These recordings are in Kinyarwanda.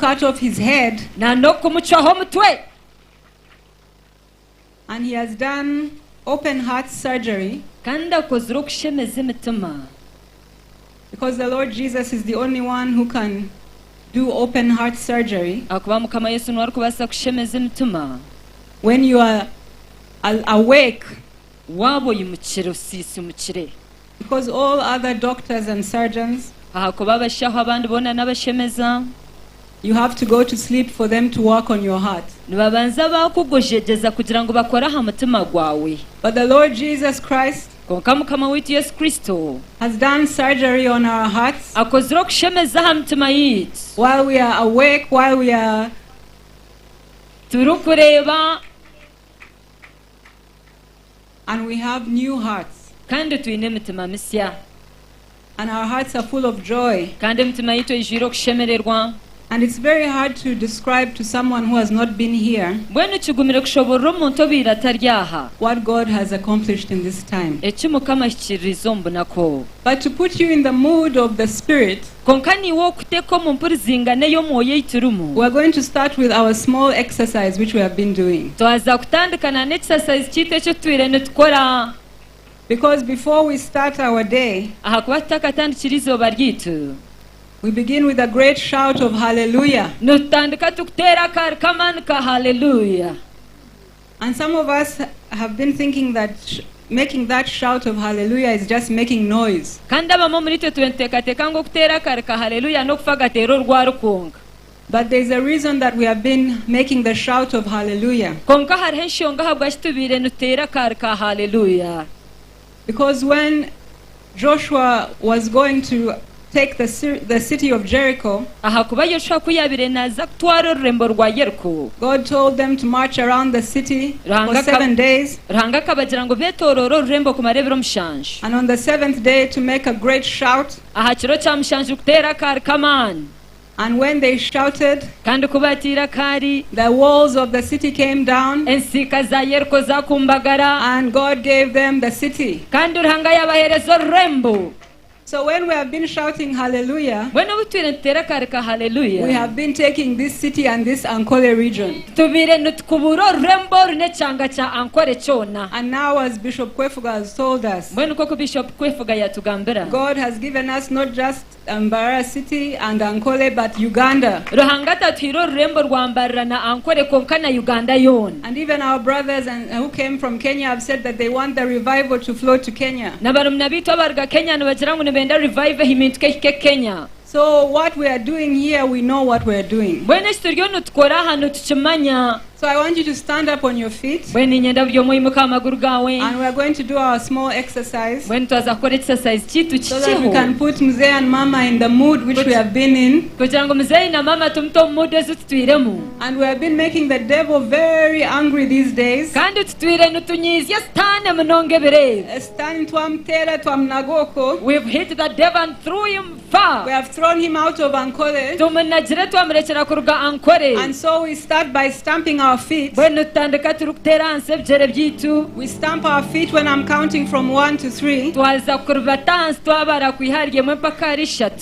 cut off his head. And he has done open heart surgery. Because the Lord Jesus is the only one who can do open heart surgery. When you are awake. Because all other doctors and surgeons, you have to go to sleep for them to work on your heart. But the Lord Jesus Christ has done surgery on our hearts while we are awake, while we are and we have new hearts. And our hearts are full of joy. And it's very hard to describe to someone who has not been here what God has accomplished in this time. But to put you in the mood of the Spirit, we're going to start with our small exercise which we have been doing. Because before we start our day, we begin with a great shout of hallelujah. And some of us have been thinking that making that shout of hallelujah is just making noise. But there's a reason that we have been making the shout of hallelujah. Because when Joshua was going to take the city of Jericho, God told them to march around the city for 7 days. And on the 7th day to make a great shout. And when they shouted, the walls of the city came down, and God gave them the city. So when we have been shouting hallelujah, we have been taking this city and this Ankole region. And now, as Bishop Kwefuga has told us, God has given us not just Mbara city and Ankole, but Uganda. And even our brothers who came from Kenya have said that they want the revival to flow to Kenya. So what we are doing here, we know what we are doing. So I want you to stand up on your feet. And we are going to do our small exercise so that we can put Mzee and Mama in the mood which we have been in. And we have been making the devil very angry these days. We've hit the devil and threw him far. We have thrown him out of Ankole. And so we start by stamping our feet. We stamp our feet when I'm counting from 1 to 3.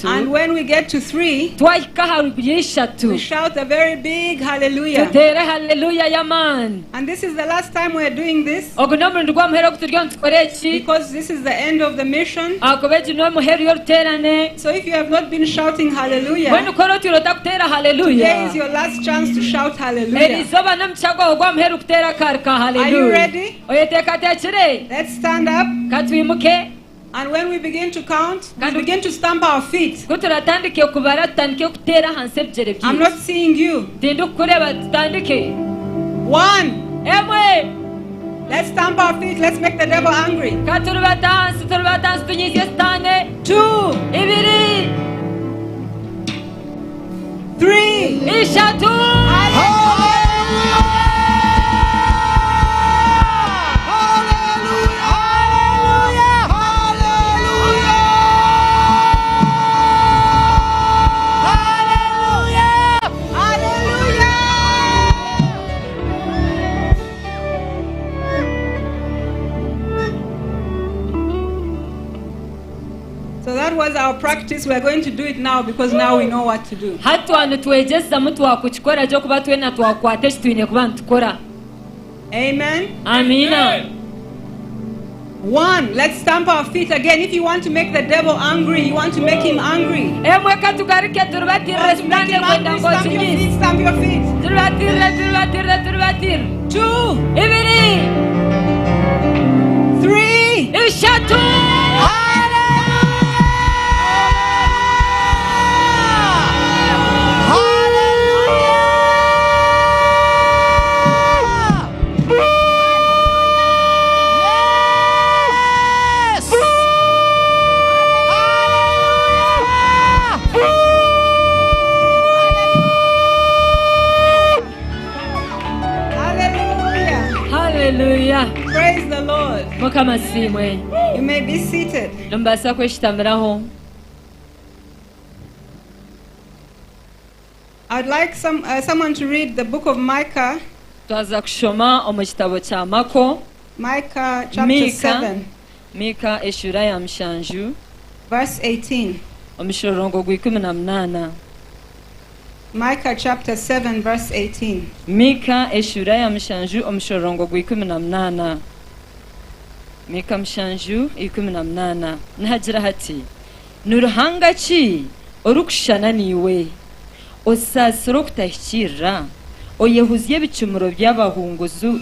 And when we get to 3, we shout a very big hallelujah. And this is the last time we are doing this, because this is the end of the mission. So if you have not been shouting hallelujah, today is your last chance to shout hallelujah. Are you ready? Let's stand up. And when we begin to count, we begin to stamp our feet. I'm not seeing you. 1. Let's stamp our feet. Let's make the devil angry. 2. 3. practice. We are going to do it now because now we know what to do. Amen. Amina. One, let's stamp our feet again. If you want to make the devil angry, you want to make him angry. Stamp your feet, Stamp your feet. 2, 3. Hallelujah. Praise the Lord. You may be seated. I'd like someone to read the book of Micah. Micah chapter 7. Verse 18. Micah chapter 7 verse 18. Mika eshuraya mshanju omshorongo gwikuminamnana. Mika mshanju ikuminamnana. Nahagira hati. Nuruhanga chi orukushana niwe. Osasiro kutahikira. Oyehuziye bicumuro by'abuhunguzu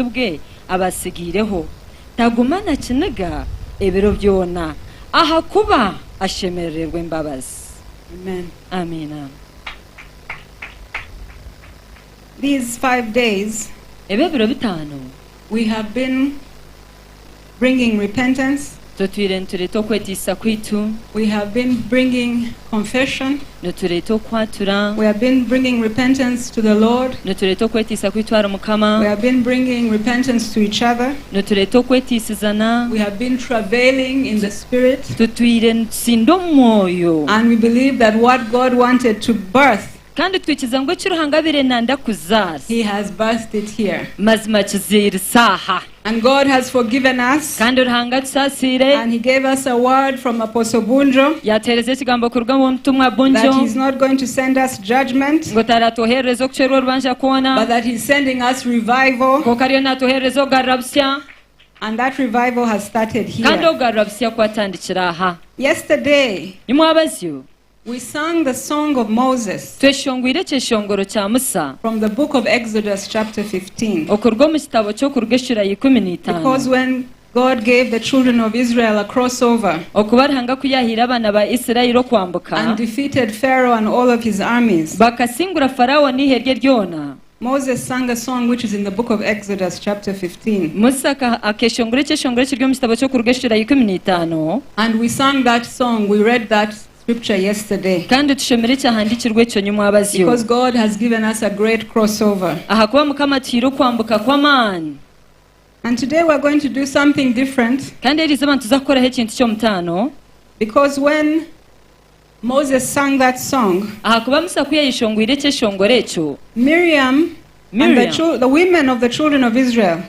bwe abasigireho. Tagumana kiniga ebiro byona. Aha kuba ashemererwe imbabazi. Amen. Amina. These 5 days, we have been bringing repentance. We have been bringing confession. We have been bringing repentance to the Lord. We have been bringing repentance to each other. We have been travailing in the Spirit. And we believe that what God wanted to birth, He has birthed it here. And God has forgiven us. And He gave us a word from Apostle Bunjo that He's not going to send us judgment, but that He's sending us revival. And that revival has started here. Yesterday, we sang the song of Moses from the book of Exodus chapter 15. Because when God gave the children of Israel a crossover and defeated Pharaoh and all of his armies, Moses sang a song which is in the book of Exodus chapter 15. And we sang that song, we read that Scripture yesterday. Because God has given us a great crossover. And today we're going to do something different. Because when Moses sang that song, Miriam and the women of the children of Israel,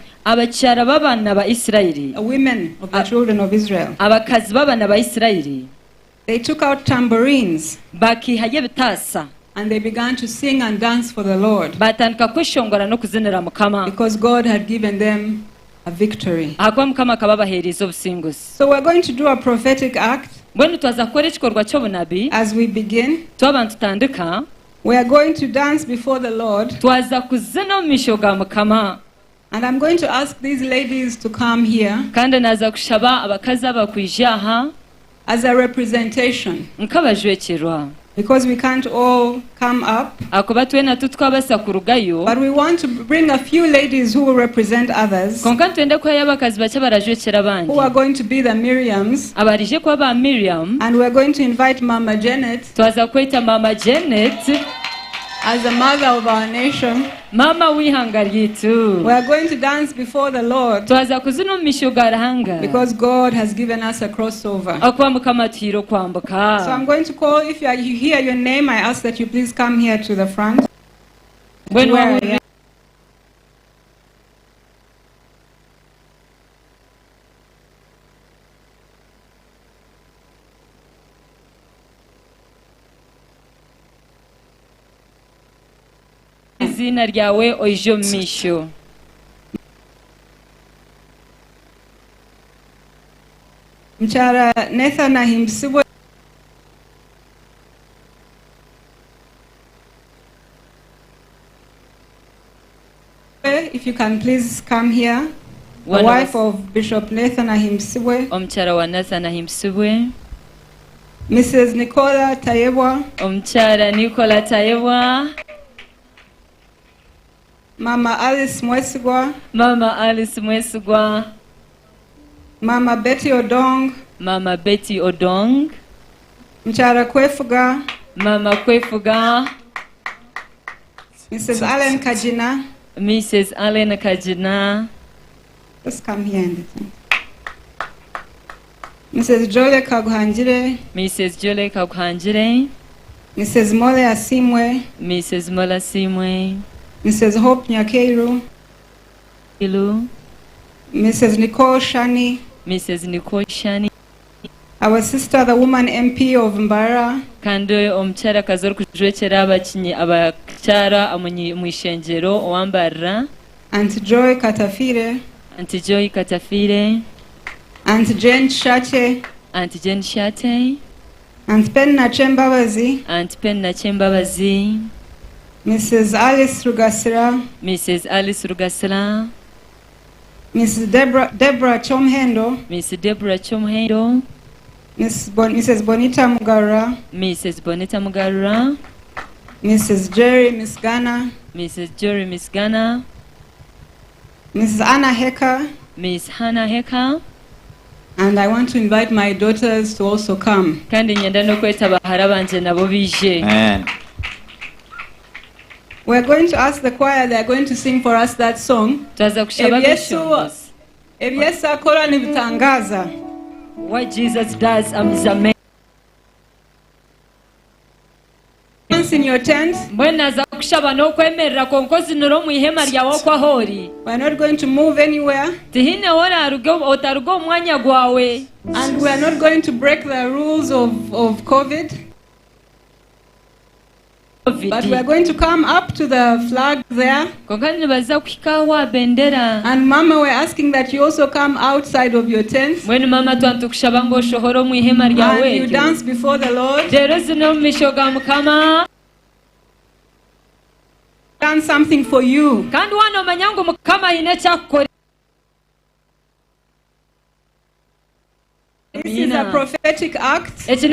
they took out tambourines and they began to sing and dance for the Lord because God had given them a victory. So we're going to do a prophetic act. As we begin, we are going to dance before the Lord. And I'm going to ask these ladies to come here as a representation, because we can't all come up, but we want to bring a few ladies who will represent others, who are going to be the Miriams, and we're going to invite Mama Janet as the mother of our nation. Mama wihangaritu. We are going to dance before the Lord because God has given us a crossover. So I'm going to call, if you hear your name, I ask that you please come here to the front. izina ryawe oije mu misho. Mchara Nathan ahimsibwe. If you can please come here. The wife of Bishop Nathan Ahimsibwe. Omchara wa Nathan Ahimsibwe. Mrs. Nicola Tayebwa. Omchara Nicola Tayebwa. Mama Alice Mwesigwa. Mama Alice Mwesigwa. Mama Betty Odong. Mama Betty Odong. Mchara Kwefuga. Mama Kwefuga. Mrs. Allen Kajina. Mrs. Allen Kajina. Just come here and listen. Mrs. Jole Kaguhanjire. Mrs. Jole Kaguhanjire. Mrs. Mole Asimwe. Mrs. Mole Asimwe. Mrs. Hope Nyakeiru. Ilu. Mrs. Nicole Shani. Mrs. Nicole Shani. Our sister, the woman MP of Mbara. Kando omchara kazor kujwechera abakinyi abachara amunyi mwishengero owambara. Aunt Joy Katafire. Aunt Joy Katafire. Aunt Jane Shate. Aunt Jane Shate. Aunt Penna Chembabazi. Aunt Penna Chembabazi. Mrs. Alice Rugasira. Mrs. Alice Rugasira. Mrs. Deborah Chomhendo. Mrs. Deborah Chomhendo. Mrs. Bonita Mugara. Mrs. Bonita Mugara. Mrs. Jerry Misgana. Mrs. Jerry Misgana. Mrs. Anna Heka. Miss Hannah Heka. And I want to invite my daughters to also come. Kandi nyenda no kweta bahara banje nabo bije. Amen. We're going to ask the choir, they're going to sing for us that song. Twaza kushaba bishop. Yesu akora nibitangaza. What Jesus does is amazing. Once in your tent. Mbona za kushaba no kwemerera konkozi noro mu ihema ryawo kwa hori. We're not going to move anywhere. Tihine wora otarugo mwanya gwawe. And we are not going to break the rules of COVID. But we are going to come up to the flag there. And Mama, we're asking that you also come outside of your tent. And you dance before the Lord. Done something for you. This is a prophetic act. We are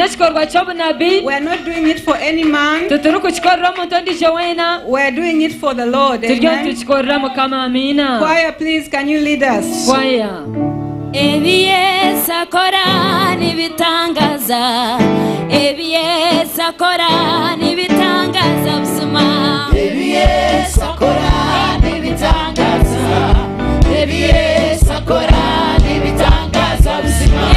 not doing it for any man. We are doing it for the Lord. Amen. Choir, please, can you lead us? Choir. Ebiesa korani bitangaza. Ebiesa korani bitangaza busuma. Ebiesa korani bitangaza. Ebiesa korani bitangaza busuma.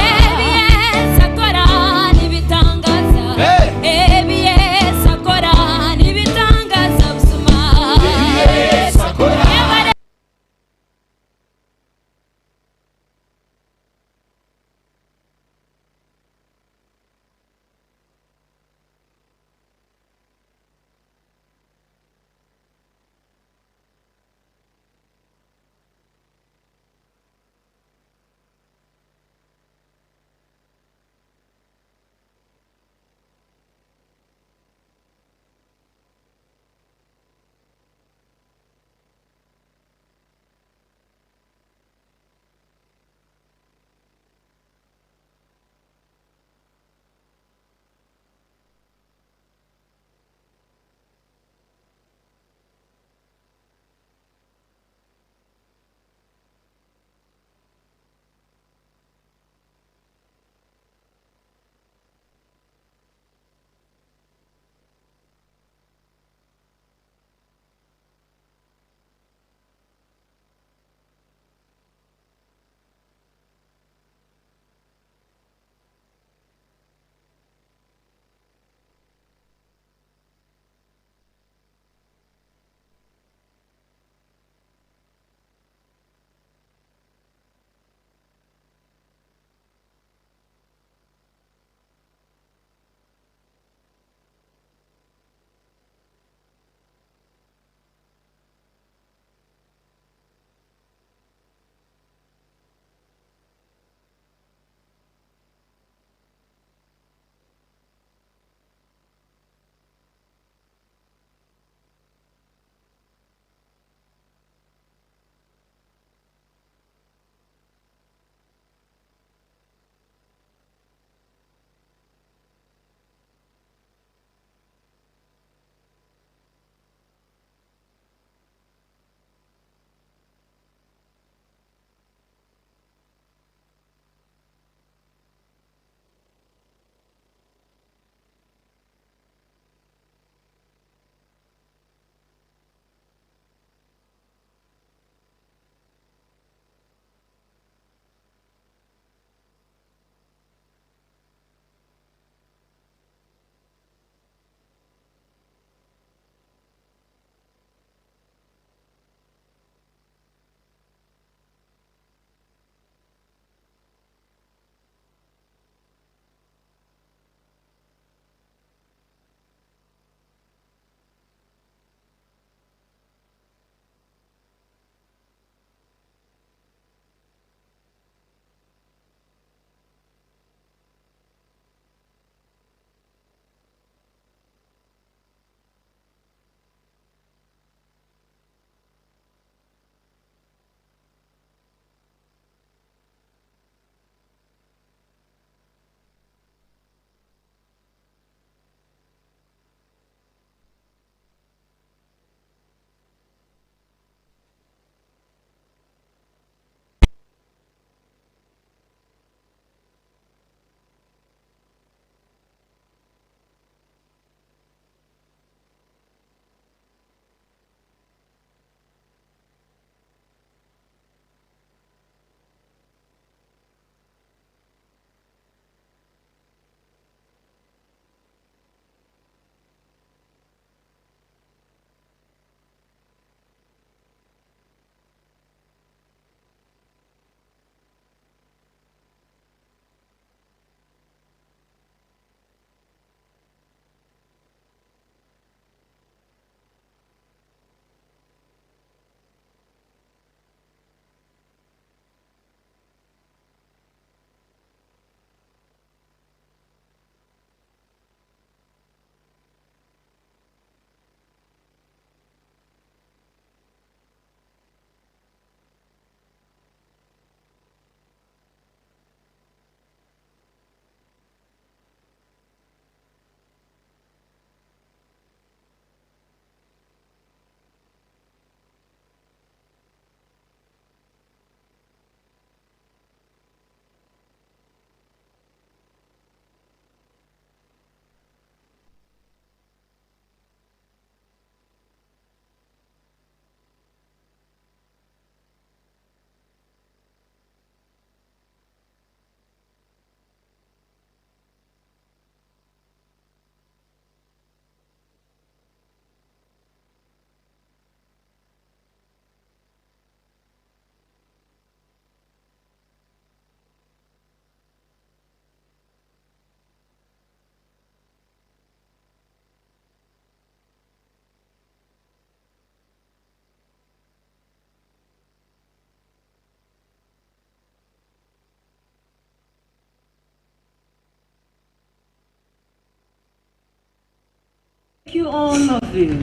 you, all of you.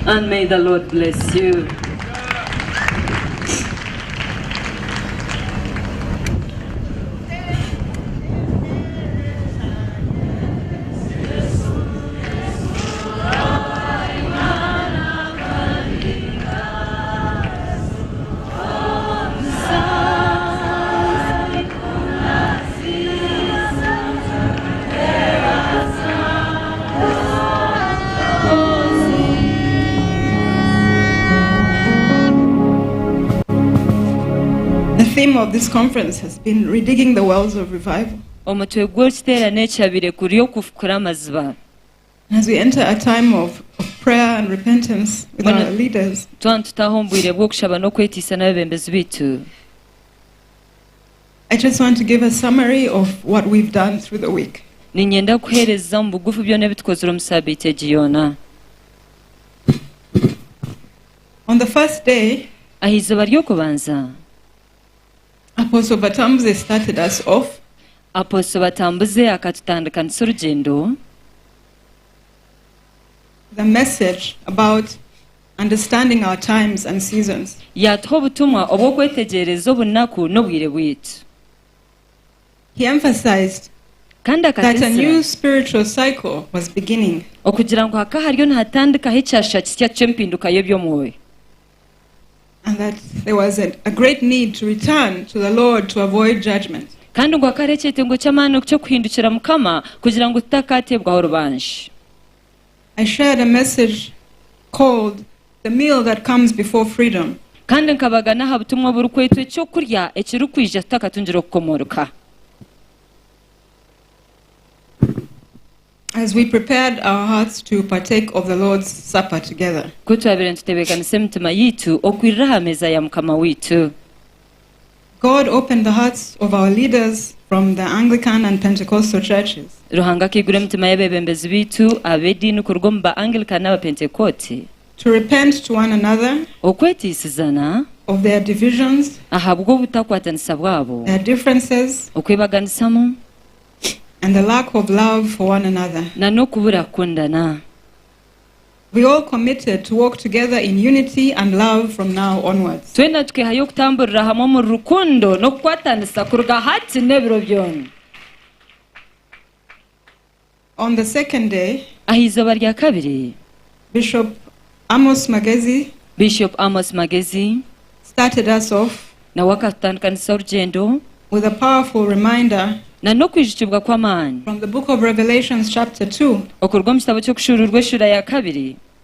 And may the Lord bless you. The theme of this conference has been redigging the wells of revival. As we enter a time of prayer and repentance with our leaders, I just want to give a summary of what we've done through the week. On the first day, Apostle Batambuze started us off the message about understanding our times and seasons. He emphasized that a new spiritual cycle was beginning. And that there was a great need to return to the Lord to avoid judgment. I shared a message called The Meal That Comes Before Freedom. As we prepared our hearts to partake of the Lord's Supper together. God opened the hearts of our leaders from the Anglican and Pentecostal churches to repent to one another of their divisions, their differences, and the lack of love for one another. We all committed to walk together in unity and love from now onwards. On the second day, Bishop Amos Magezi started us off with a powerful reminder from the book of Revelation chapter 2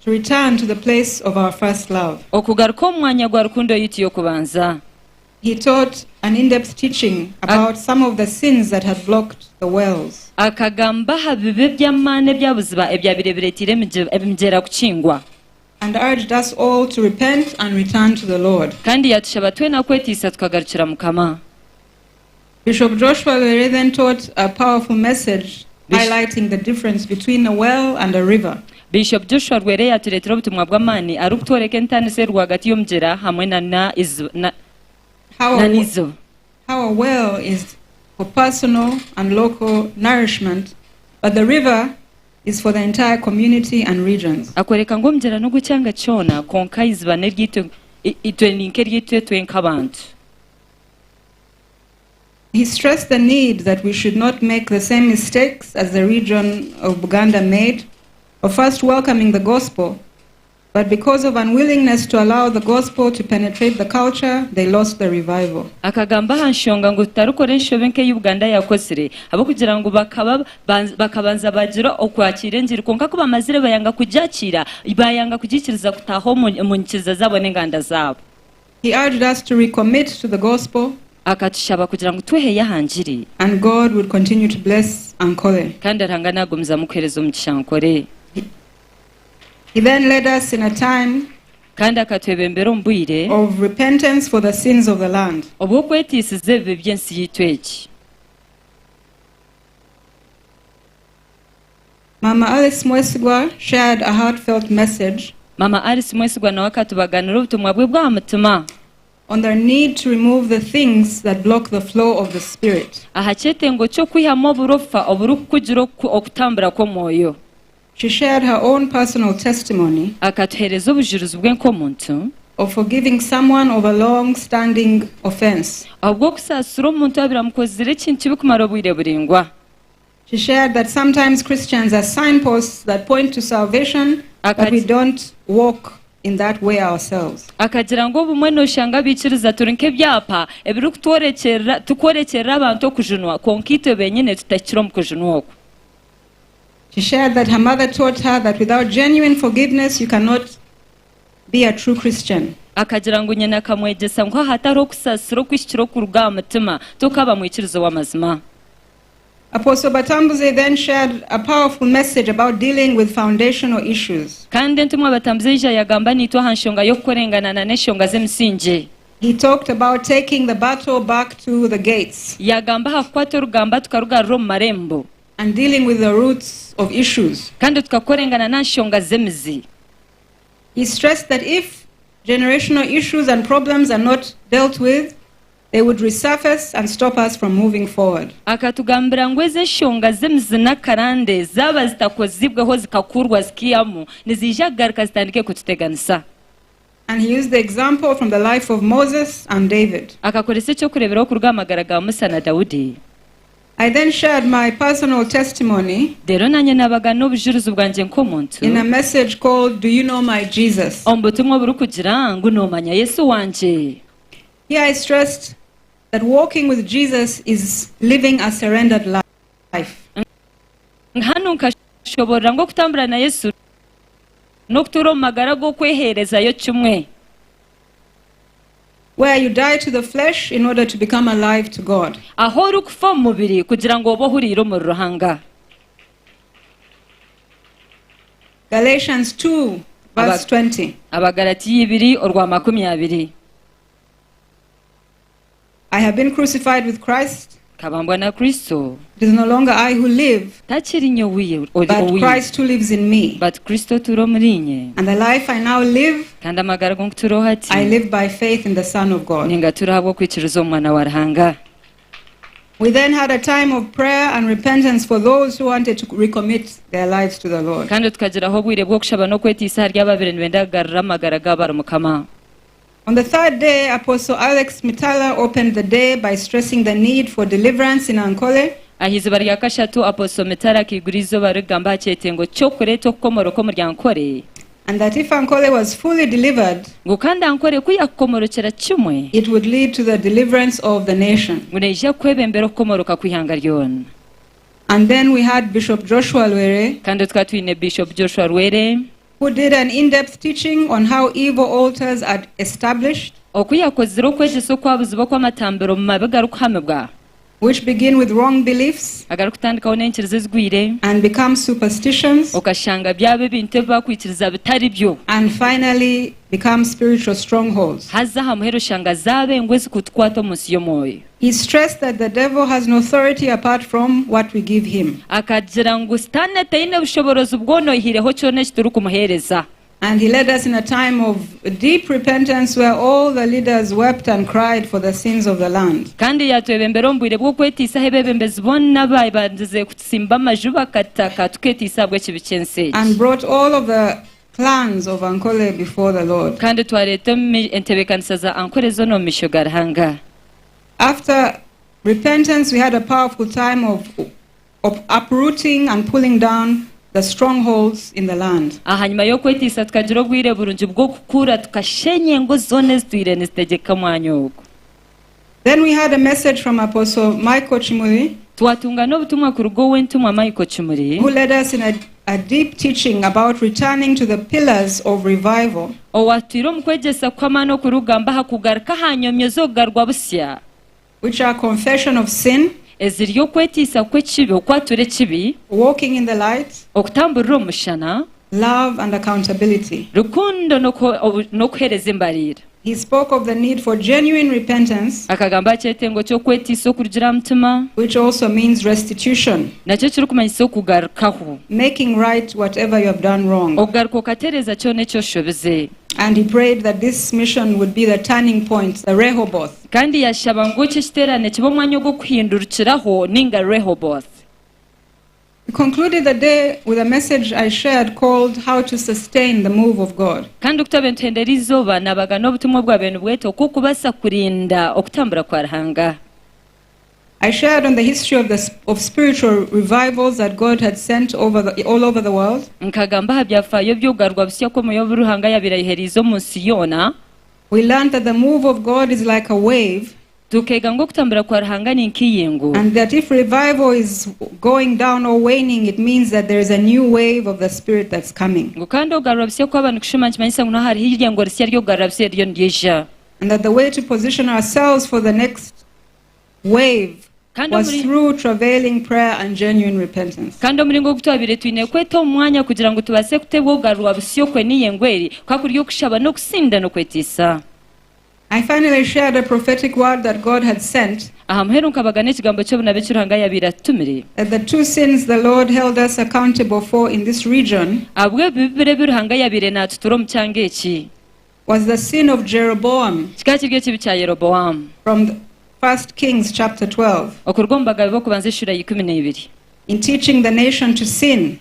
to return to the place of our first love. He taught an in-depth teaching about some of the sins that had blocked the wells. And urged us all to repent and return to the Lord. Bishop Joshua then taught a powerful message highlighting the difference between a well and a river. Bishop Joshua how a well is for personal and local nourishment, but the river is for the entire community and regions. He stressed the need that we should not make the same mistakes as the region of Uganda made, of first welcoming the gospel, but because of unwillingness to allow the gospel to penetrate the culture, they lost the revival. He urged us to recommit to the gospel, and God would continue to bless Ankole. He then led us in a time of repentance for the sins of the land. Mama Alice Mwesigwa shared a heartfelt message on their need to remove the things that block the flow of the Spirit. She shared her own personal testimony of forgiving someone of a long-standing offense. She shared that sometimes Christians are signposts that point to salvation, but we don't walk in that way ourselves. She shared that her mother taught her that without genuine forgiveness you cannot be a true Christian. Apostle Batambuze then shared a powerful message about dealing with foundational issues. He talked about taking the battle back to the gates and dealing with the roots of issues. He stressed that if generational issues and problems are not dealt with, they would resurface and stop us from moving forward. And he used the example from the life of Moses and David. I then shared my personal testimony in a message called, Do You Know My Jesus? Here I stressed that walking with Jesus is living a surrendered life. Where you die to the flesh in order to become alive to God. Galatians 2 verse 20. I have been crucified with Christ. It is no longer I who live, but Christ who lives in me. And the life I now live, I live by faith in the Son of God. We then had a time of prayer and repentance for those who wanted to recommit their lives to the Lord. On the third day, Apostle Alex Mitala opened the day by stressing the need for deliverance in Ankole. And that if Ankole was fully delivered, it would lead to the deliverance of the nation. And then we had Bishop Joshua Lwere, who did an in-depth teaching on how evil altars are established, which begin with wrong beliefs and become superstitions and finally become spiritual strongholds. He stressed that the devil has no authority apart from what we give him. And he led us in a time of deep repentance where all the leaders wept and cried for the sins of the land. And brought all of the clans of Ankole before the Lord. After repentance, we had a powerful time of uprooting and pulling down the strongholds in the land. Then we had a message from Apostle Michael Chimuli, who led us in a deep teaching about returning to the pillars of revival, which are confession of sin, walking in the light, love and accountability. He He spoke of the need for genuine repentance, akagamba kyetengo ky'okwetiisa okurugira mutima, which also means restitution, nakyo kiri kumanyisa okugarukaho, making right whatever you have done wrong. okugaruka okatereeza kyona ekyoshobeze. And he prayed that this mission would be the turning point, the Rehoboth. Kandi yashaba ngu ekyo ekiteerane kibe omwanya ogw'okuhindurukiraho ninga Rehoboth. We concluded the day with a message I shared called How to Sustain the Move of God. Kandi okutaba entendera izooba nabaga n'obutumwa bwa benu bwete okukubasa kurinda okutambura kwa Ruhanga. I shared on the history of spiritual revivals that God had sent all over the world. Nkagamba ha byafaayo by'okugarurwa busya kw'omwoyo Ruhanga yabirayiheriza omu nsi yoona. We learned that the move of God is like a wave, tukega ngu okutambura kwa Ruhanga ni nk'iyingo, and that if revival is going down or waning, it means that there is a new wave of the Spirit that's coming. ngu kandi okugarurwa busya kw'abantu kushuma nikimanyisa ngu hariho iryengo risya ry'okugarurwa busya eryo niryeija. And that the way to position ourselves for the next wave was through travailing prayer and genuine repentance. Kandi omulingo ogutwabire twine kweta omwanya kugira ngu tubase kutebwa okugarurwa busya okweniyyengo eri kwakuri okushaba n'okusinda n'okwetiisa. I finally shared a prophetic word that God had sent. That the two sins the Lord held us accountable for in this region was the sin of Jeroboam from 1 Kings chapter 12. In teaching the nation to sin,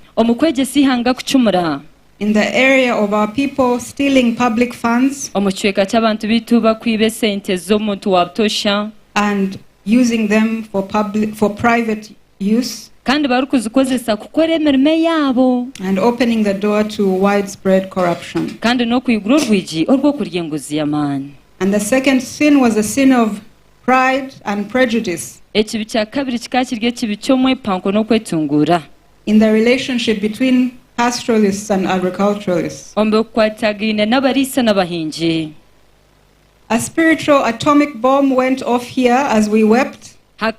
in the area of our people stealing public funds and using them for private use, and opening the door to widespread corruption. And the second sin was a sin of pride and prejudice in the relationship between pastoralists and agriculturalists. A spiritual atomic bomb went off here as we wept. For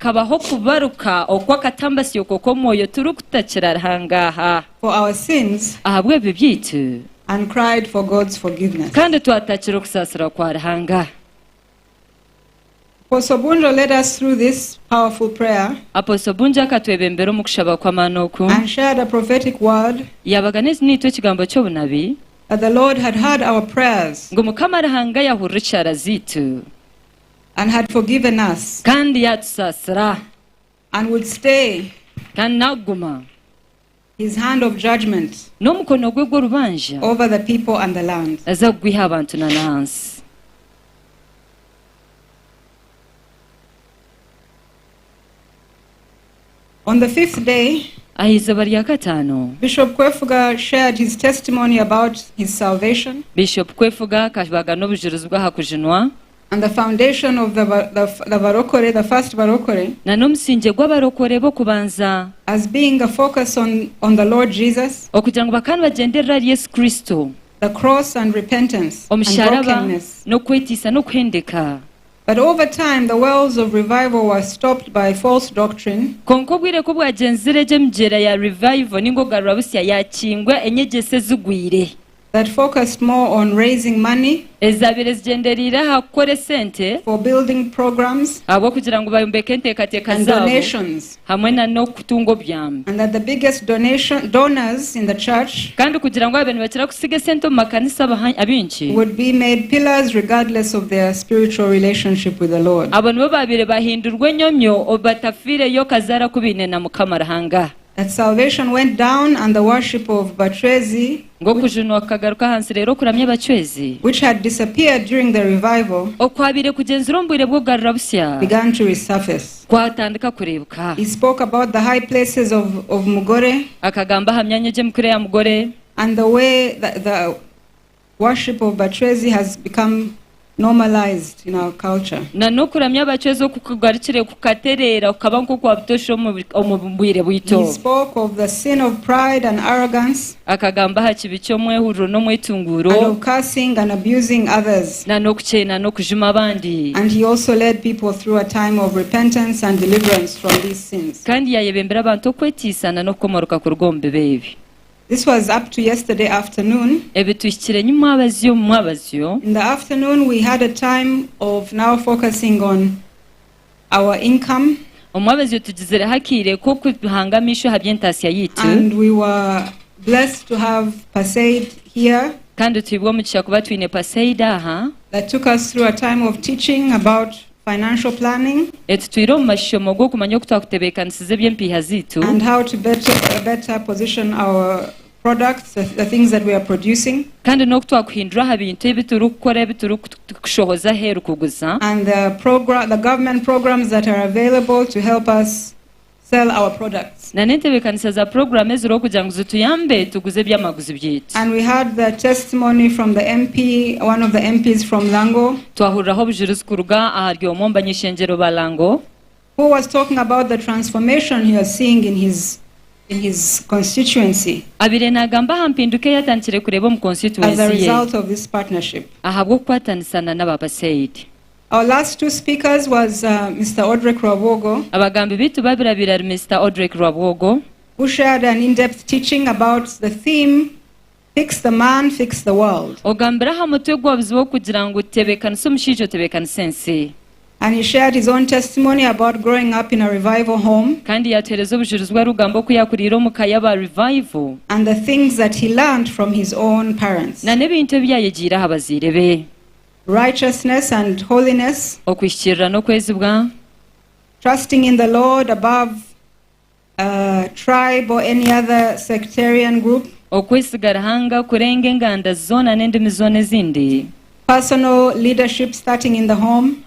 our sins and cried for God's forgiveness. Apostle Bunjo led us through this powerful prayer and shared a prophetic word that the Lord had heard our prayers and had forgiven us and would stay His hand of judgment over the people and the land. On the fifth day, Bishop Kwefuga shared his testimony about his salvation and the foundation of the Barokore, the first Barokore, as being a focus on the Lord Jesus, the cross and repentance and brokenness. But over time, the wells of revival were stopped by false doctrine that focused more on raising money for building programs and donations, and that the biggest donors in the church would be made pillars regardless of their spiritual relationship with the Lord. That salvation went down and the worship of Batwezi, which had disappeared during the revival, began to resurface. He spoke about the high places of Mugore and the way that the worship of Batwezi has become normalized in our culture. He spoke of the sin of pride and arrogance, and of cursing and abusing others. And he also led people through a time of repentance and deliverance from these sins. This was up to yesterday afternoon. In the afternoon, we had a time of now focusing on our income. And we were blessed to have Pr.Patience here. That took us through a time of teaching about financial planning and how to better position our products, the things that we are producing. And the government programs that are available to help us sell our products. And we had the testimony from the MP, one of the MPs from Lango, who was talking about the transformation he was seeing in his constituency as a result of this partnership. Our last two speakers was Mr. Rwabwogo, who shared an in-depth teaching about the theme, Fix the Man, Fix the World. And he shared his own testimony about growing up in a revival home and the things that he learned from his own parents. Righteousness and holiness, trusting in the Lord above tribe or any other sectarian group, personal leadership starting in the home,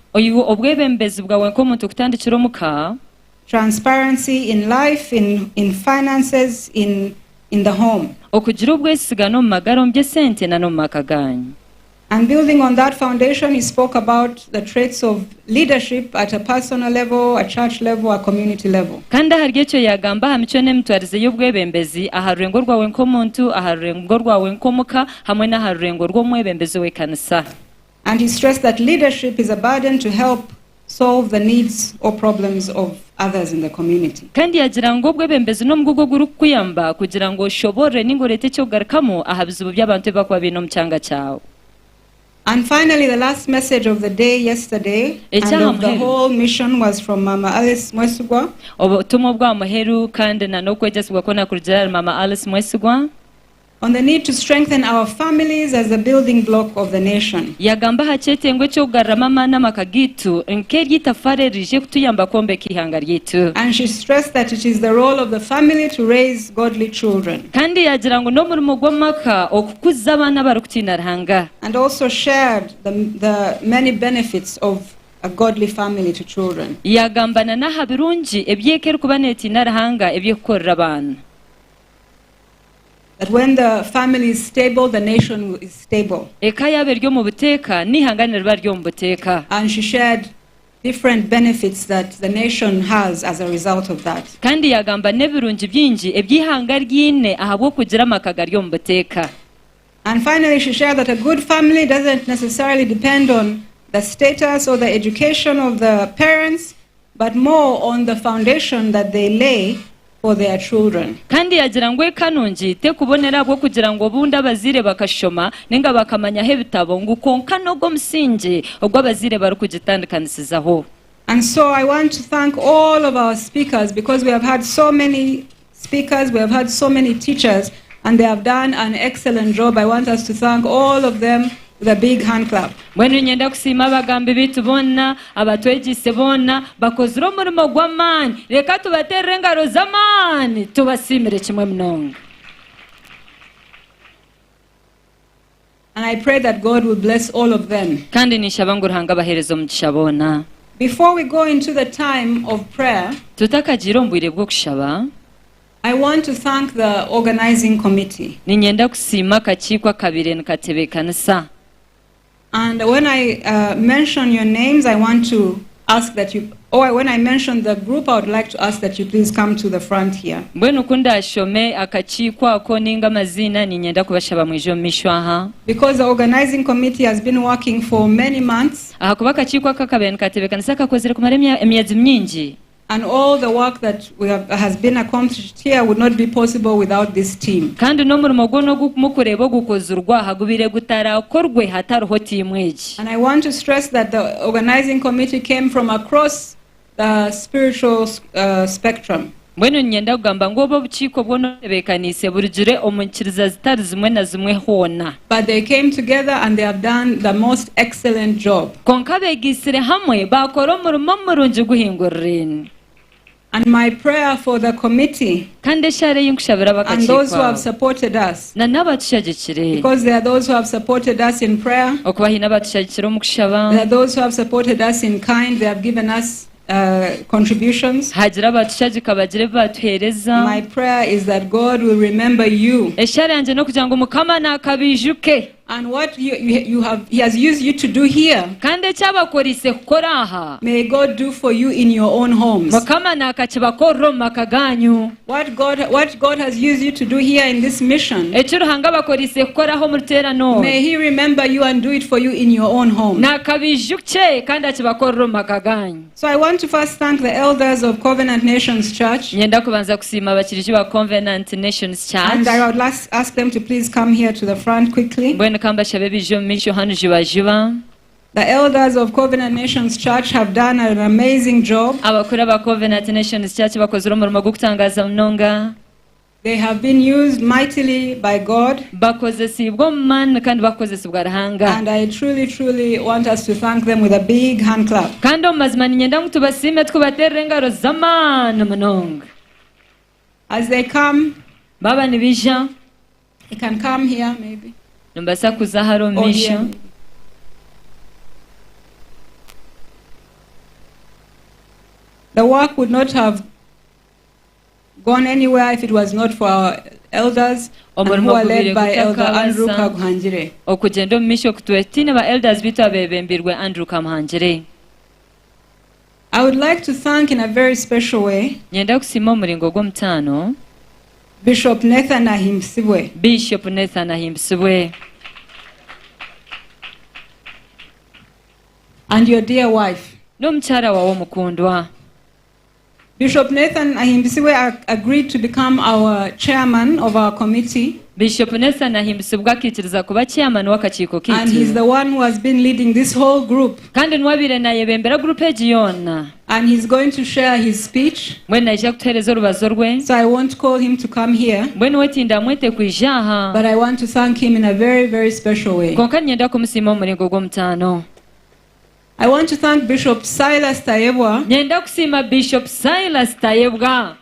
transparency in life, in finances, in the home. And building on that foundation, he spoke about the traits of leadership at a personal level, a church level, a community level. And he stressed that leadership is a burden to help solve the needs or problems of others in the community. And finally, the last message of the day yesterday and of the whole mission was from Mama Alice Mwesugwa. On the need to strengthen our families as the building block of the nation. And she stressed that it is the role of the family to raise godly children. And also shared the many benefits of a godly family to children. That when the family is stable, the nation is stable. And she shared different benefits that the nation has as a result of that. And finally, she shared that a good family doesn't necessarily depend on the status or the education of the parents, but more on the foundation that they lay for their children. And I so I want to thank all of our speakers, because we have had so many speakers, we have had so many teachers, and they have done an excellent job. I want us to thank all of them with a big hand clap. And I pray that God will bless all of them. Before we go into the time of prayer, I want to thank the organizing committee. And when I mention your names, I want to ask that you, or when I mention the group, I would like to ask that you please come to the front here. Because the organizing committee has been working for many months. And all the work that has been accomplished here would not be possible without this team. kandi n'umurimo gwo no mukureba gukozurwa hagubire gutarakorwe hataroho team egi. And I want to stress that the organizing committee came from across the spiritual spectrum. Mbwenu nyenda kugamba ngobo bukiiko bwo nobekanise burugire omunkiriza zitari zimwe na zimwe hona. But they came together and they have done the most excellent job. Konka begisire hamwe bakora omurimo murungi guhingurira. And my prayer for the committee kandi eshare y'inkushabira and bakakiiko those who have supported us, na n'abatushagikire because there are those who have supported us in prayer, okuba hine abatushagikire omu kushaba, there are those who have supported us in kind, they have given us contributions. hagira abatushagika bagire batuhereza. My prayer is that God will remember you. eshare yanjye no kugira ngo Mukama nakabijuke And what He has used you to do here, kandi ekyabakorise kukora aha may God do for you in your own homes. Mukama nakakibakora omu maka ganyu. What God has used you to do here in this mission, ekyo Ruhanga bakorise kukoraho mu ruterano may He remember you and do it for you in your own home. nakabijuke kandi akibakora omu maka ganyu. So I want to first thank the elders of Covenant Nations Church, nyenda kubanza kusiima abakiriji ba Covenant Nations Church. and I would ask them to please come here to the front quickly. mbwenu kamba shabe bijo misho hanu jibajiba. The elders of Covenant Nations Church have done an amazing job. abakuru ba Covenant Nations Church bakozere umurimo gwo kutangaza munonga. They have been used mightily by God, bakozesibwa man kandi bakozesibwa Ruhanga. and I truly want us to thank them with a big hand clap. kandi omazima nyenda ngo tubasime tukubaterera engaro z'amaani munonga. As they come, baba nibija they can come here maybe. nombasa kuza haro Or here. misho. The work would not have gone anywhere if it was not for our elders and who are led by Elder Andrew Kaguhangire. okugenda omu misho kutwetine ba elders bitu abebembirwe Andrew Kamuhangire. I would like to thank in a very special way nyenda kusima omuringo gw'omutaano Bishop Nathan Ahimsibwe. Bishop Nathan Ahimbisibwe And your dear wife. n'omukyala wawe omukundwa. Bishop Nathan Ahimsibwe agreed to become our chairman of our committee. Bishop Nathan Ahimbisibwe akiikiriza kuba chairman w'akakiiko And he's kiitu the one who has been leading this whole group. kandi niwabire nayebembera gurupu egi yoona. And he's going to share his speech. mbwenu naija kutuheereza orubazo rwe. So I won't call him to come here, mbwenu wetinda mwete kwija aha. but I want to thank him in a very special way. konka nyenda kumusiima omuringo gw'omutaano. I want to thank Bishop Silas Tayebwa, nyenda kusiima Bishop Silas Tayebwa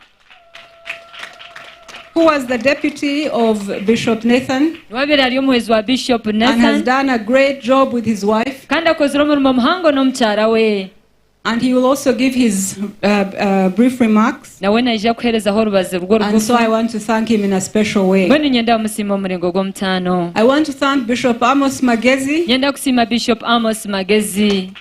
who was the deputy of Bishop Nathan niwabire ali omuhwezi wa Bishop and has Nathan done a great job with his wife. kandi akozire omurimo muhango n'omukyara we. And he will also give his brief remarks. nawe naija kuheerezaho orubazi rwo And so rugufu. I want to thank him in a special way. mbwenu nyenda kumusiima omuringo gw'omutaano. I want to thank Bishop Amos Magezi, nyenda kusiima Bishop Amos Magezi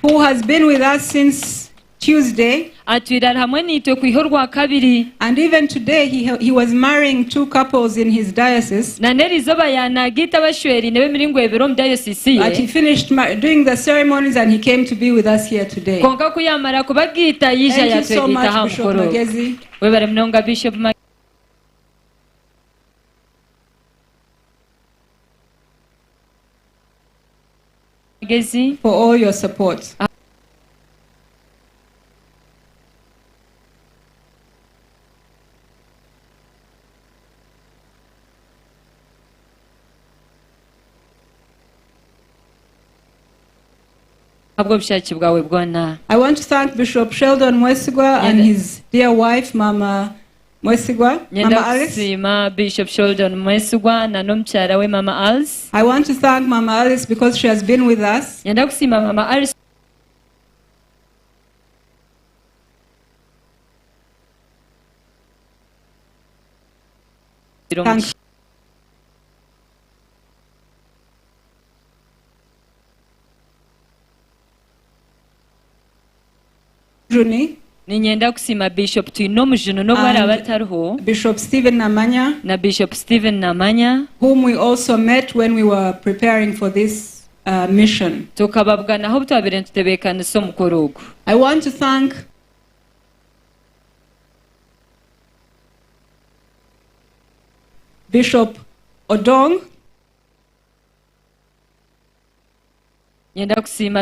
who has been with us since Tuesday. atwire ari hamwe niitwe kwiha orwakabiri And even today, he was marrying 2 couples in his diocese. na n'eriizooba yanagiita bashwerine b'emiringo ebiri omu dayosisi But he ye. finished doing the ceremonies and he came to be with us here today. konka kuyamara kubagiita yiija Thank you so yatwegiita much, ha Bishop mukoro. Magezi. webare munonga Bishop Magezi For all your support. habwo bushaki bwawe bwona. I want to thank Bishop Sheldon Mwesigwa and his dear wife, Mama Mwesigwa, nyenda Mama Alice. kusiima Bishop Sheldon Mwesigwa na n'omukyara we Mama Alice. I want to thank Mama Alice because she has been with us. nyenda kusiima Mama Alice Thank Juni, ninyenda kusiima Bishop twine omujunu n'obwara And- abatariho Bishop Stephen Namanya, na Bishop Stephen Namanya whom we also met when we were preparing for this mission. I want to thank Bishop Odong,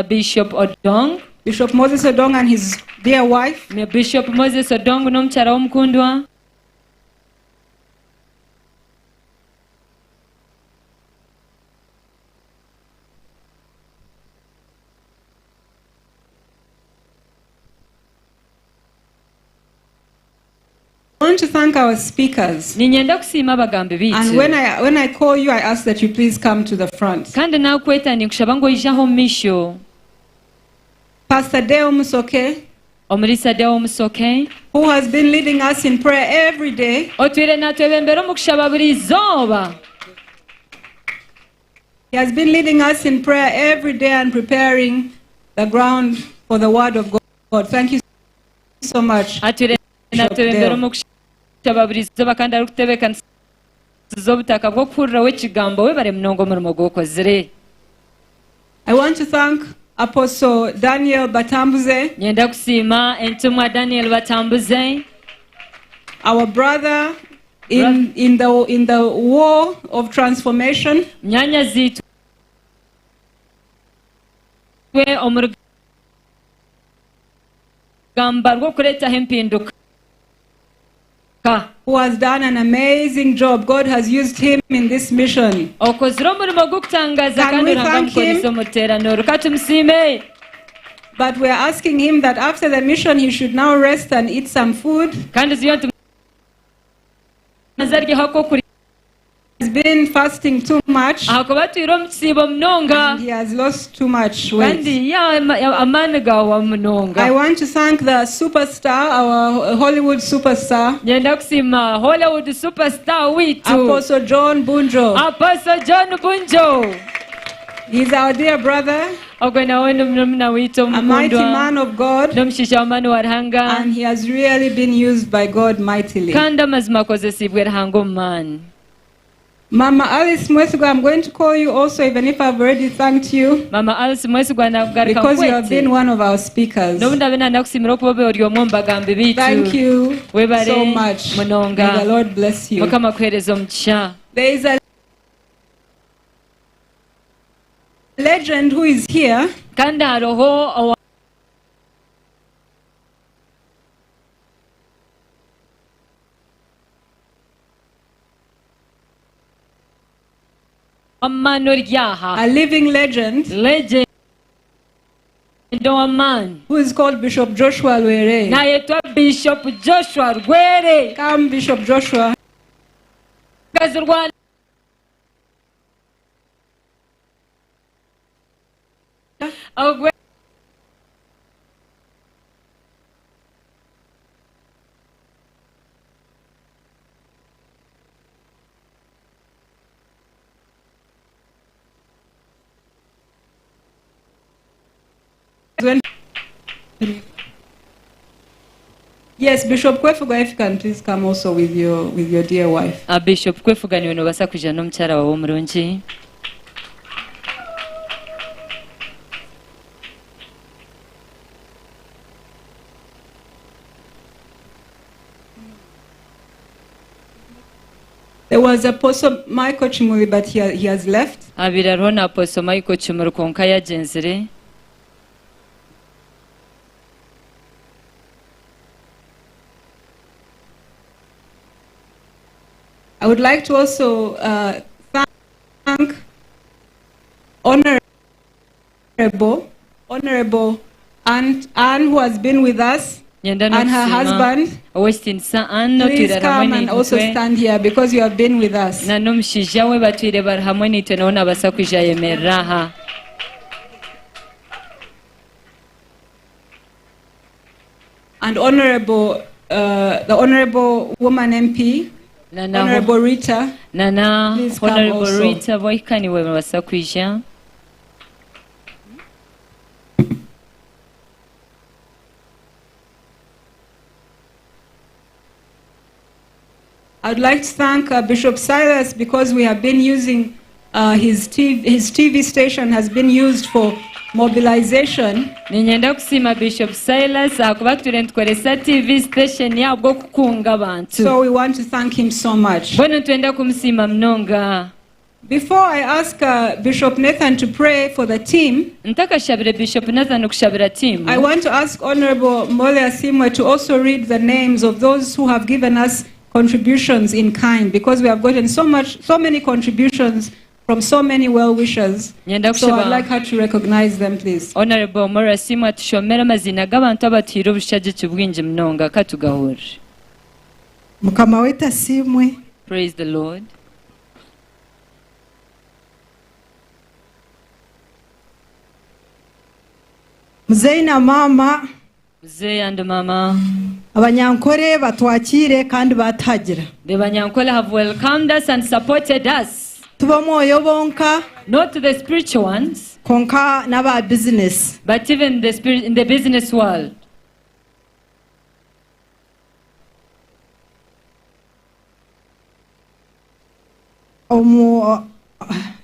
Bishop Odong, Bishop Moses Odong and his dear wife, Bishop Moses Odong n'omukyala omukundwa. I want to thank our speakers. And when I call you, I ask that you please come to the front. Pastor Deo Musoke, who has been leading us in prayer every day. He has been leading us in prayer every day and preparing the ground for the word of God. Thank you so much. I want to thank Apostle Daniel Batambuze, our brother in the war of transformation. Who has done an amazing job. God has used him in this mission. Can we thank him? But we are asking him that after the mission he should now rest and eat some food. He's been fasting too much and he has lost too much weight. I want to thank the superstar, our Hollywood superstar, Apostle John Bunjo. He's our dear brother, a mighty man of God, and he has really been used by God mightily. Mama Alice Mwesigo, I'm going to call you also, even if I've already thanked you, because you have been one of our speakers. Thank you so much. May the Lord bless you. There is a legend who is here. A living legend. A man who is called Bishop Joshua Lwere. Bishop Joshua Lwere. Come, Bishop Joshua. Yes, Bishop Kwefuga, if you can please come also with your dear wife. Bishop Kwefuga niwe nobasa kuja n'omukyala wawe omulungi. There was Apostle Michael Chimuli, but he has left. Abiraro na Apostle Michael Chimuli konka yagenzere. I would like to also thank Honorable Anne, who has been with us, and her husband. Please come and also stand here because you have been with us. And the Honorable Woman MP, Honorable Rita. Please come Honorable also. Rita, boykaniwe basakwija. I'd like to thank Bishop Silas because we have been using his TV station has been used for mobilization. Ninyenda kusima Bishop Silas akuba tulentukolesa TV station yabwo kukunga abantu. So we want to thank him so much. Bono twenda kumusima mnonga. Before I ask Bishop Nathan to pray for the team, Bishop Nathan team. I want to ask Honorable Mole Asimwe to also read the names of those who have given us contributions in kind, because we have gotten so many contributions from so many well-wishers. So I'd like her to recognize them, please. Honorable Mole Asimwe tushomera mazina g'abantu abatira obushaje kibwingi mnonga katugahura. Mukama wetu Asimwe. Praise the Lord. Mzee na mama, Mzee and mama, abanyankole batwakire kandi batagira. The Banyankole have welcomed us and supported us. Tuba mwoyo bonka, not to the spiritual ones, konka n'aba business, but even in the business world.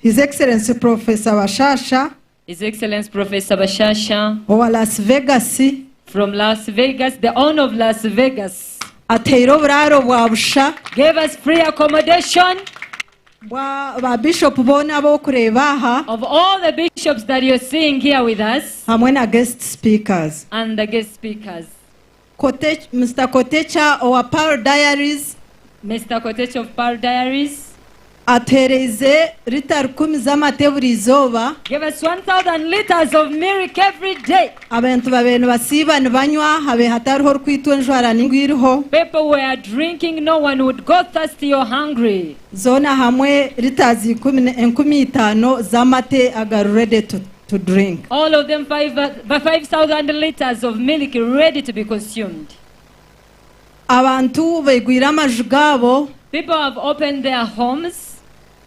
His Excellency Professor Bashasha, His Excellency Professor Bashasha, of Las Vegas, from Las Vegas, the owner of Las Vegas, gave us free accommodation. Of all the bishops that you're seeing here with us, guest speakers, and the guest speakers, Mr. Kotecha of Pearl Diaries, Mr. Kotecha of Pearl Diaries, atereze liter 10 z'amateburi izoba. Give us 1,000 liters of milk every day. Abantu babenu basiba nibanywa habe hatariho rwitwe njwara ningwiriho. People were drinking, no one would go thirsty or hungry. Zona hamwe liters 15 z'amate aga ready to drink. All of them 5,000 liters of milk ready to be consumed. Abantu begwira amajugabo. People have opened their homes.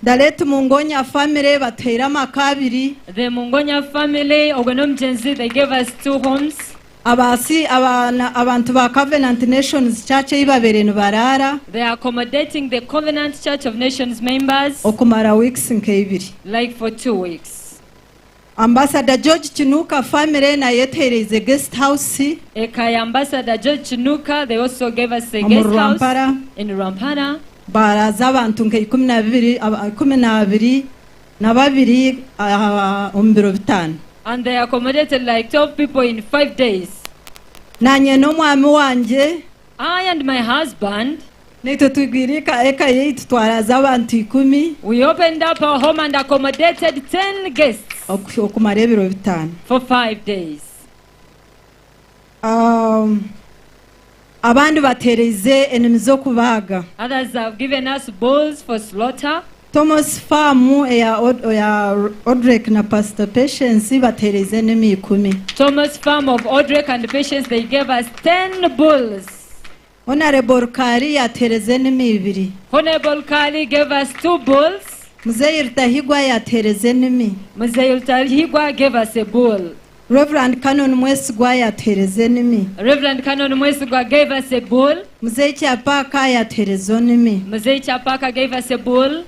Daletu Mungonya family batera makabiri. The Mungonya family, Ogonomjenzi, they gave us 2 homes. Abasi abantu ba Covenant Nations Church ibabere barara. They are accommodating the Covenant Church of Nations members. Okumara weeks nk'ibiri. Like for 2 weeks. Ambassador George Chinuka family na yetereze guest house. Ekaya Ambassador George Chinuka, they also gave us a guest house in Rampara. Baraza abantu nke 12 ombiro bitano. And they accommodated like 12 people in 5 days. Nanye no mwami wanje, I and my husband, nito twigirika eka yetu twaraza abantu 10. We opened up our home and accommodated 10 guests okumara ebiro bitano for 5 days. Abandi batereze enimi zo kubaga. Others have given us bulls for slaughter. Thomas Farm ya Odrek na Pr.Patience batereze enimi 10. Thomas Farm of Odrek and Patience, they gave us 10 bulls. Honorable Kari yatereze enimi 2. Honorable Kali gave us 2 bulls. Mzee Tahigwa yatereze enimi. Mzee Tahigwa gave us a bull. Reverend Canon Mwesigwa yatereze enimi. Reverend Canon Mwesigwa gave us a bull. Mzee Chapaka yatereze enimi. Mzee Chapaka gave us a bull.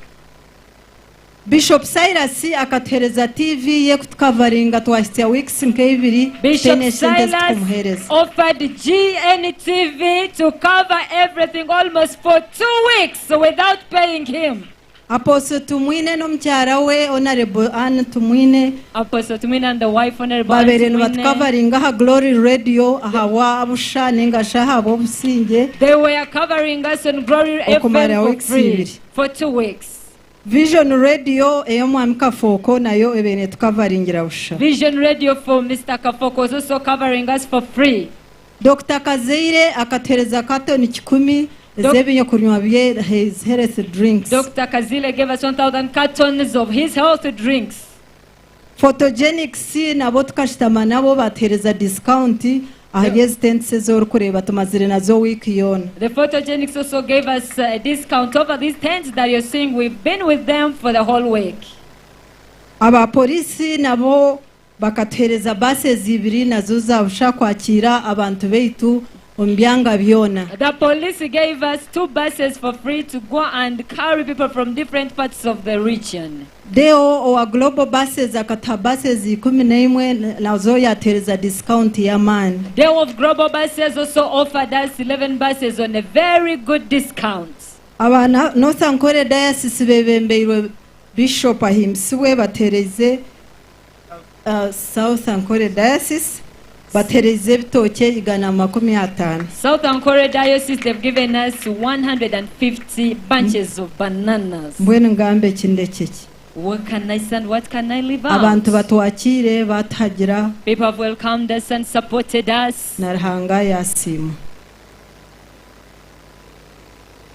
Bishop Silas akatereza TV ye kutcoveringa twaistia weeks nk'ibiri. Bishop Silas offered GNTV to cover everything almost for 2 weeks without paying him. Apostle Tumwine no mchara we Honorable Anne Tumwine. Apostle Tumwine and the wife Honorable Anne Tumwine. Coveringa ha Glory Radio hawa abusha ninga shaha bobusinge. They were covering us on Glory FM for free for 2 weeks. Vision Radio eyo mwami Kafoko nayo ebene tukavaringira busha. Vision Radio for Mr. Kafoko was also covering us for free. Dr. Kazeire akatereza katoni 10 his health drinks. Dr. Kazile gave us 1,000 cartons of his health drinks. Photogenic C nabo tukashitama nabo batereza discount ahageze tents zo kureba tumazire nazo week yona. The Photogenics also gave us a discount over these tents that you're seeing. We've been with them for the whole week. Aba polisi nabo bakatereza buses 2 nazo zabusha kwakira abantu beitu The police gave us 2 buses for free to go and carry people from different parts of the region. Deo or global buses akata buses 11 nazo yatereza discount ya man. Day of global buses also offered us 11 buses on a very good discount. Abana North Ankole diocese bebembeirwe Bishop ahimsiwe batereze South Ankole diocese batereze bitoke igana 50. South Ankole diocese, they've given us 150 bunches of bananas. Mbwenu ngambe kindekeki. What can I send? What can I leave out? Abantu batwakire batagira. People have welcomed us and supported us. Narhanga yasimu.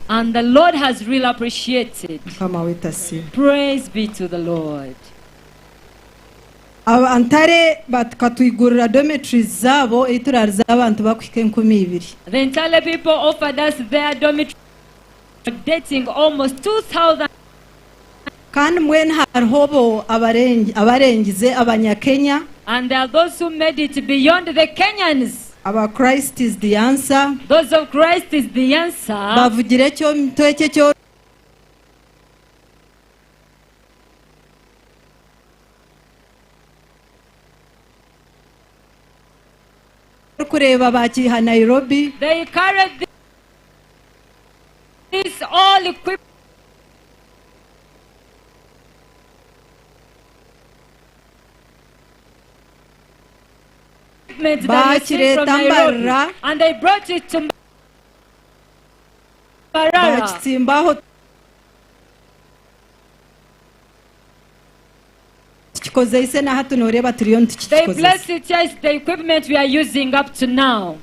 And the Lord has really appreciated. Praise be to the Lord. Antare batkatuyigurira dormitories zabo iturariza abantu bakwike 12. The entire people offered us their dormitory, dating almost 2,000. Kandi mwen harhobo abarengize abanyakenya. And there are those who made it beyond the Kenyans. Our Christ is the answer. Those of Christ is the answer. Bavugire cyo mitoke cyo kureba bakiha Nairobi. They carried this all equipment. That from Nairobi, and they brought it to Mbarara. They blessed it, yes, the equipment we are using up to now.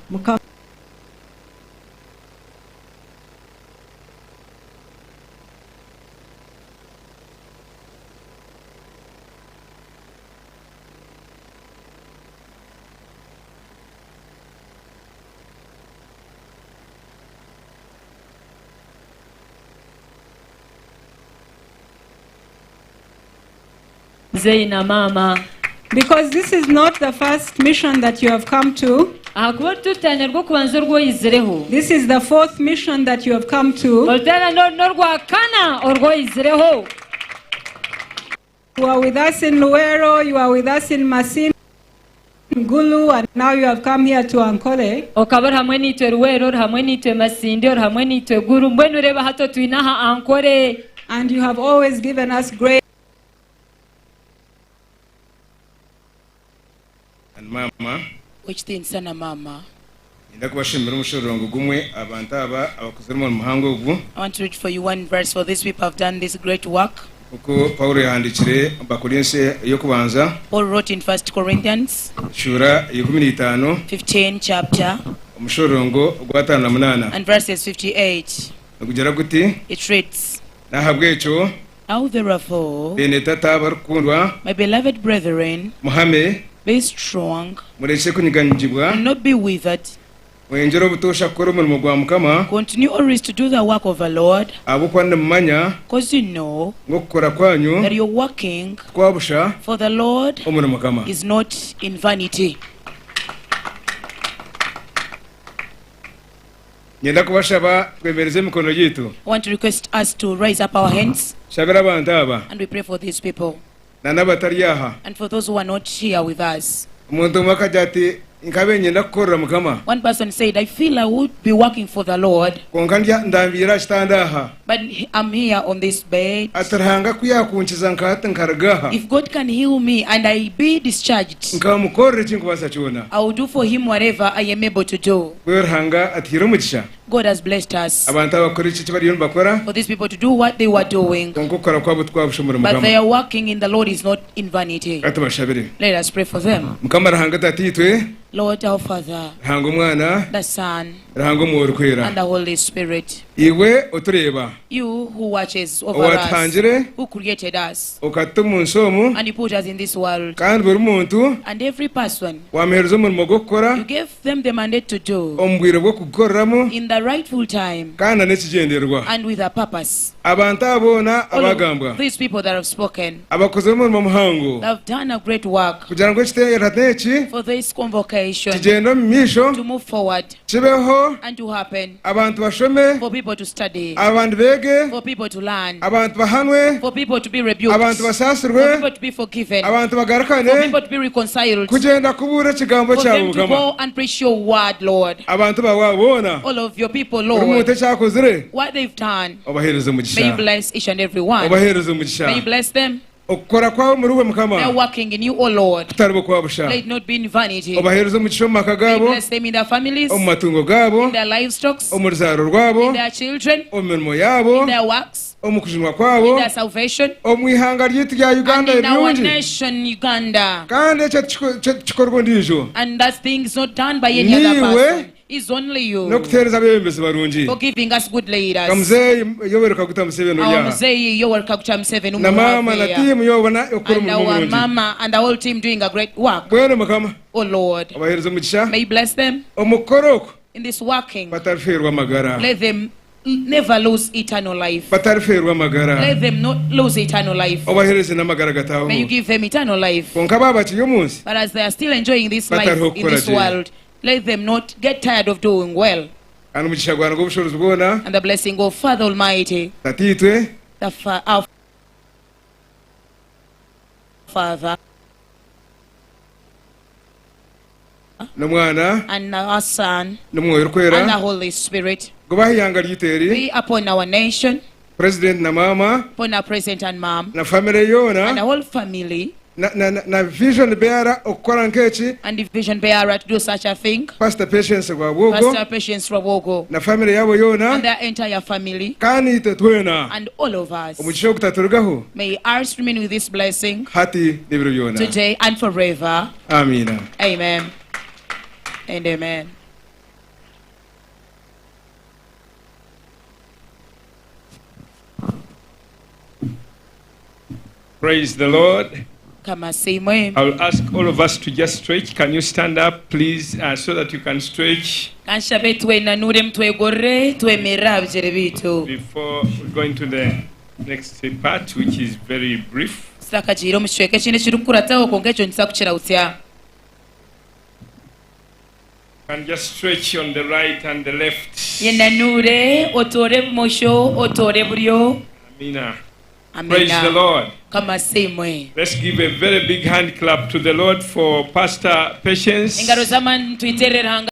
Because this is not the first mission that you have come to. This is the 4th mission that you have come to. You are with us in Luero, you are with us in Masini, Gulu, and now you have come here to Ankole. And you have always given us great. And Mama, which things sana mama. I want to read for you one verse. For these people have done this great work. Paul wrote in 1 Corinthians 15 chapter and verses 58. It reads, Now therefore, my beloved brethren, be strong, and not be withered. Continue always to do the work of the Lord, because you know that you're working for the Lord is not in vanity. I want to request us to raise up our hands and we pray for these people and for those who are not here with us. One person said, I feel I would be working for the Lord, but I'm here on this bed. If God can heal me and I be discharged, I will do for him whatever I am able to do. God has blessed us for these people to do what they were doing, but their working in the Lord is not in vanity. Let us pray for them. Lord our Father, the Son, and the Holy Spirit, you who watches over us, who created us, and you put us in this world, and every person, you gave them the mandate to do in the rightful time and with a purpose. abantu abona all abagambwa of these people that have spoken, abakoze mu muhango they have done a great work kugira ngo kiteye for this convocation kigenda mu misho to move forward kibeho and to happen, abantu bashome for people to study, abantu bege for people to learn, abantu bahanwe for people to be rebuked, abantu for basasirwe people to be forgiven, abantu for bagarakane people to be reconciled, kugenda kubura kigambo for cyawe them to mukama go and preach your word, Lord. abantu bawabona All of your people, uri Lord, muntu cyakozere what they've done, obahereze may you umugisha bless each and every one. obahereze May umugisha you bless them. okukora kwawe muri we They are mukama working in you, O Lord. kutarimo kwabusha Let it not be in vanity. obahereze umugisha mu maka May you gabo bless them in their families, mu matungo gabo in their livestock, mu ruzaro rwabo in their children, mu mirimo yabo in their works, mu kujunwa in kwabo their salvation, mu ihanga ry'itu rya and Uganda in our ebyungi nation, Uganda. kandi icyo kikorwa ndijo And that thing is not done by any other Niwe person. It's only no you kutereza abebembezi barungi for giving us good leaders. kamuzeyi yoweri kaguta Museveni Our uriya Museveni, Yoweri Kaguta Museveni, na mama na Umuravia, timu yobona okora and umurimo our mulungi mama and the whole team doing a great work. bwene mukama Oh Lord, obahereze umugisha may you bless them omukoroko in this working. batariferwa amagara Let them never lose eternal life. batariferwa amagara Let them not lose eternal life. obahereze n'amagara gataho May you give them eternal life. konka babakiye umunsi But as they are still enjoying this life Batariho in this gukora world, let them not get tired of doing well. kandi umugisha gwana g'ubushobozi bwona And the blessing of Father Almighty, tatitwe our Father, n'umwana and our Son, n'umwoyo and the urukwera Holy Spirit gubaha ihanga ry'iteri be upon our nation, president na mama upon our president and mom, na family and the yona whole family, na vision bearer okukora nkeki and the vision bearer to do such a thing. Pastor Patience Rwabwogo Pastor Patience Rwabwogo, na family yabo and yona their entire family, kandi ite twena and all of us. umugisha wo kutaturugaho May ours remain with this blessing hati n'ibiro byona today and forever. amina Amen and amen. Praise the Lord. Kama simwe. I will ask all of us to just stretch. Can you stand up, please, so that you can stretch Kanshabe twenanure mtwegorre twemera bigere bitu. before we go into the next part, which is very brief. Sakajiro mushweke chine chirukurataho kongecho nsakuchira utya. And just stretch on the right and the left. Yenanure otore mosho otore buryo. Amina. Amina. Praise the Lord. Kama simwe. Let's give a very big hand clap to the Lord for Pastor Patience. Engaro zaman tuiterera